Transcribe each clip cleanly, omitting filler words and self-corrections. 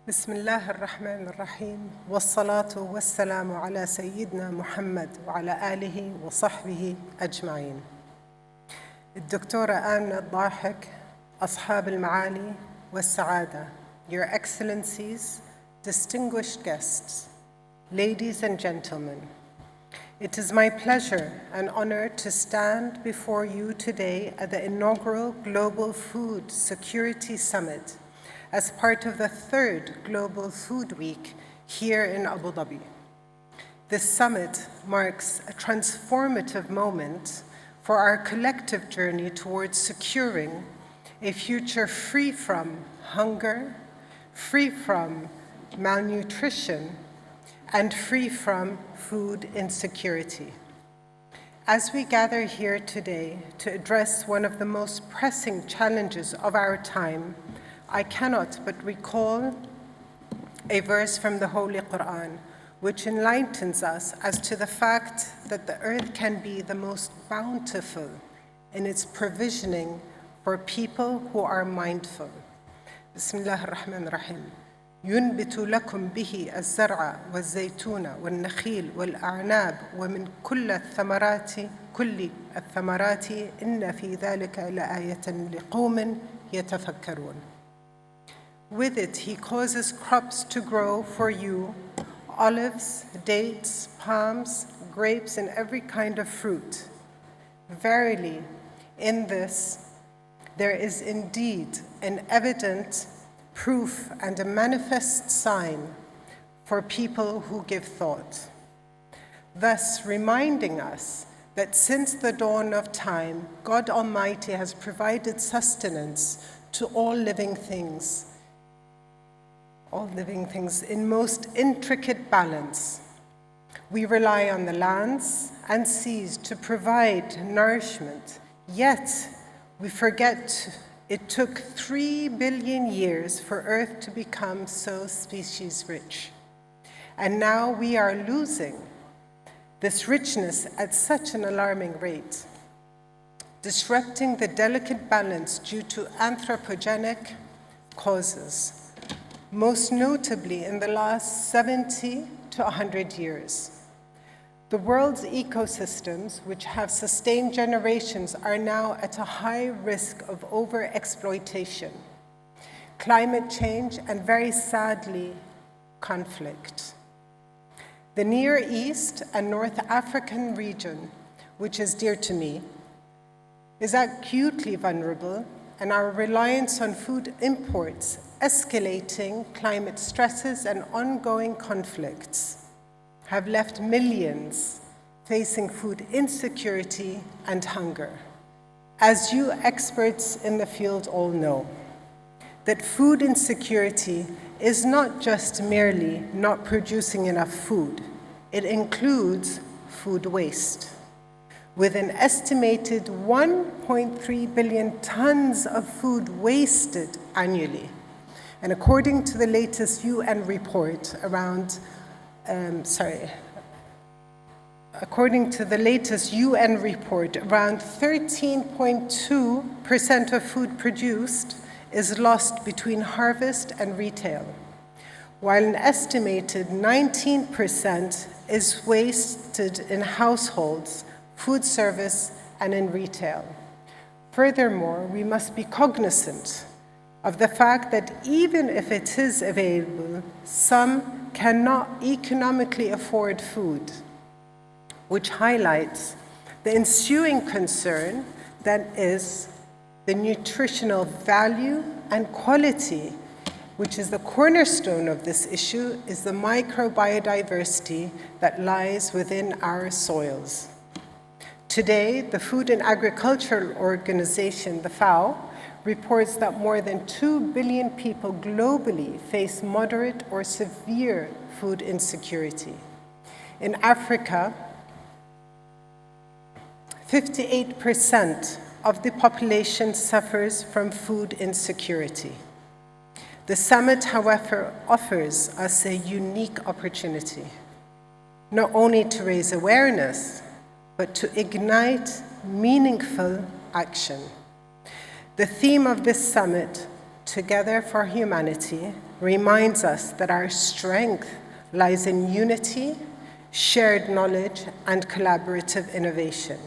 بسم الله الرحمن الرحيم والصلاة والسلام على سيدنا محمد وعلى آله وصحبه أجمعين. الدكتورة آمنة الضاحك، أصحاب المعالي والسعادة, Your Excellencies, distinguished guests, ladies and gentlemen, it is my pleasure and honor to stand before you today at the inaugural Global Food Security Summit as part of the third Global Food Week here in Abu Dhabi. This summit marks a transformative moment for our collective journey towards securing a future free from hunger, free from malnutrition, and free from food insecurity. As we gather here today to address one of the most pressing challenges of our time, I cannot but recall a verse from the Holy Quran, which enlightens us as to the fact that the earth can be the most bountiful in its provisioning for people who are mindful. Bismillah ar-Rahman ar-Rahim. ينبت لكم به الزرع والزيتون والنخيل والأعناب ومن كل الثمرات إن في ذلك لآية لقوم يتفكرون. With it, he causes crops to grow for you, olives, dates, palms, grapes, and every kind of fruit. Verily, in this, there is indeed an evident proof and a manifest sign for people who give thought, thus reminding us that since the dawn of time, God Almighty has provided sustenance to all living things in most intricate balance. We rely on the lands and seas to provide nourishment, yet we forget it took 3 billion years for Earth to become so species rich. And now we are losing this richness at such an alarming rate, disrupting the delicate balance due to anthropogenic causes, most notably in the last 70 to 100 years. The world's ecosystems, which have sustained generations, are now at a high risk of overexploitation, climate change, and very sadly, conflict. The Near East and North African region, which is dear to me, is acutely vulnerable, and our reliance on food imports, escalating climate stresses, and ongoing conflicts have left millions facing food insecurity and hunger. As you experts in the field all know, that food insecurity is not just merely not producing enough food, it includes food waste. With an estimated 1.3 billion tons of food wasted annually. And according to the latest UN report, around 13.2% of food produced is lost between harvest and retail, while an estimated 19% is wasted in households, food service, and in retail. Furthermore, we must be cognizant of the fact that even if it is available, some cannot economically afford food, which highlights the ensuing concern that is the nutritional value and quality, which is the cornerstone of this issue, is the microbiodiversity that lies within our soils. Today, the Food and Agriculture Organization, the FAO, reports that more than 2 billion people globally face moderate or severe food insecurity. In Africa, 58% of the population suffers from food insecurity. The summit, however, offers us a unique opportunity, not only to raise awareness, but to ignite meaningful action. The theme of this summit, Together for Humanity, reminds us that our strength lies in unity, shared knowledge, and collaborative innovation.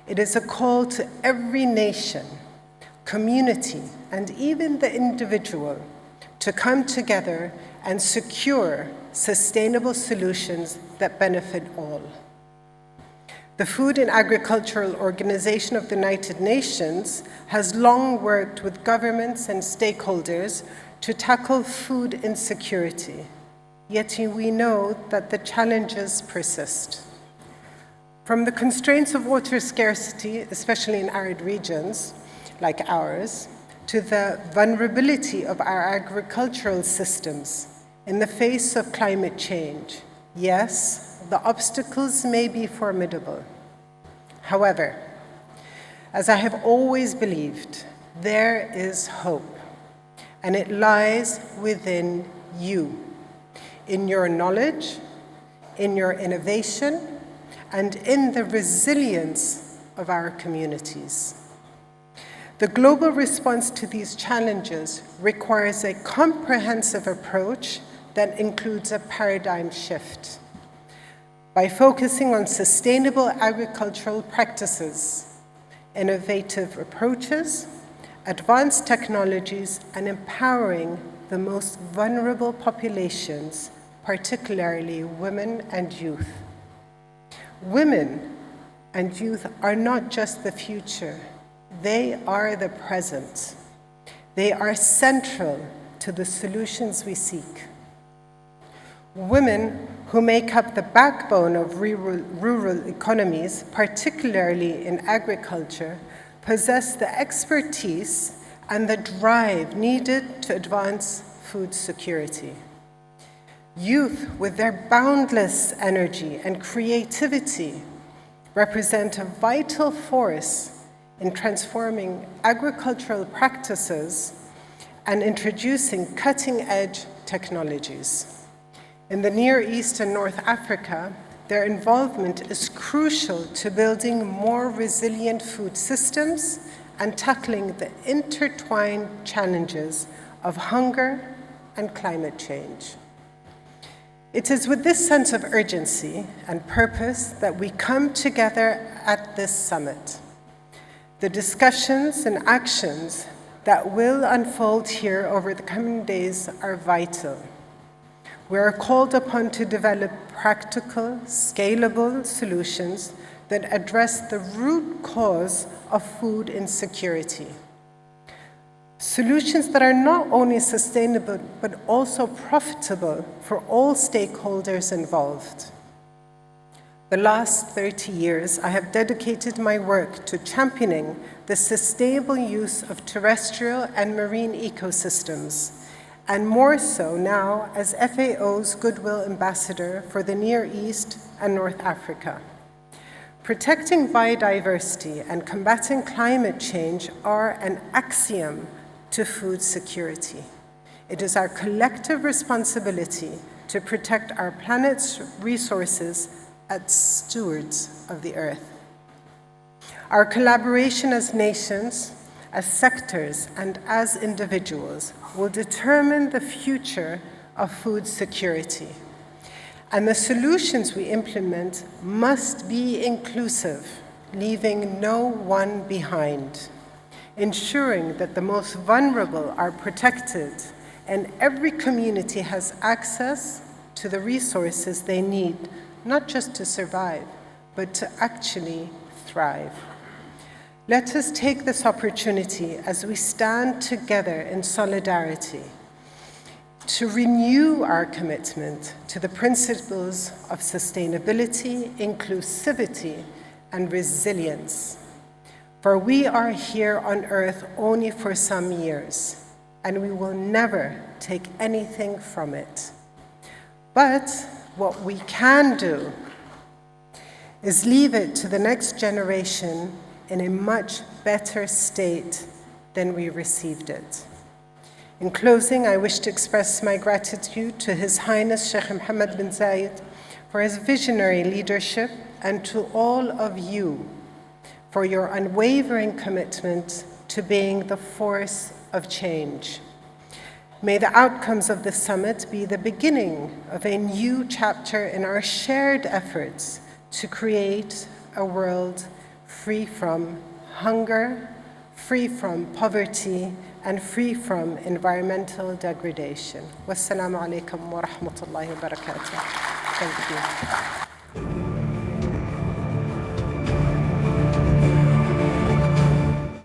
It is a call to every nation, community, and even the individual to come together and secure sustainable solutions that benefit all. The Food and Agricultural Organization of the United Nations has long worked with governments and stakeholders to tackle food insecurity, yet we know that the challenges persist. From the constraints of water scarcity, especially in arid regions like ours, to the vulnerability of our agricultural systems in the face of climate change. Yes, the obstacles may be formidable. However, as I have always believed, there is hope, and it lies within you, in your knowledge, in your innovation, and in the resilience of our communities. The global response to these challenges requires a comprehensive approach that includes a paradigm shift. By focusing on sustainable agricultural practices, innovative approaches, advanced technologies, and empowering the most vulnerable populations, particularly women and youth. Women and youth are not just the future, they are the present. They are central to the solutions we seek. Women, who make up the backbone of rural economies, particularly in agriculture, possess the expertise and the drive needed to advance food security. Youth, with their boundless energy and creativity, represent a vital force in transforming agricultural practices and introducing cutting-edge technologies. In the Near East and North Africa, their involvement is crucial to building more resilient food systems and tackling the intertwined challenges of hunger and climate change. It is with this sense of urgency and purpose that we come together at this summit. The discussions and actions that will unfold here over the coming days are vital. We are called upon to develop practical, scalable solutions that address the root cause of food insecurity. Solutions that are not only sustainable, but also profitable for all stakeholders involved. The last 30 years, I have dedicated my work to championing the sustainable use of terrestrial and marine ecosystems, and more so now as FAO's Goodwill Ambassador for the Near East and North Africa. Protecting biodiversity and combating climate change are an axiom to food security. It is our collective responsibility to protect our planet's resources as stewards of the earth. Our collaboration as nations, as sectors, and as individuals will determine the future of food security. And the solutions we implement must be inclusive, leaving no one behind, ensuring that the most vulnerable are protected and every community has access to the resources they need, not just to survive, but to actually thrive. Let us take this opportunity as we stand together in solidarity to renew our commitment to the principles of sustainability, inclusivity, and resilience. For we are here on earth only for some years, and we will never take anything from it. But what we can do is leave it to the next generation in a much better state than we received it. In closing, I wish to express my gratitude to His Highness Sheikh Mohammed bin Zayed for his visionary leadership, and to all of you for your unwavering commitment to being the force of change. May the outcomes of this summit be the beginning of a new chapter in our shared efforts to create a world free from hunger, free from poverty, and free from environmental degradation. Wassalamu alaikum wa rahmatullahi wa barakatuh. Thank you.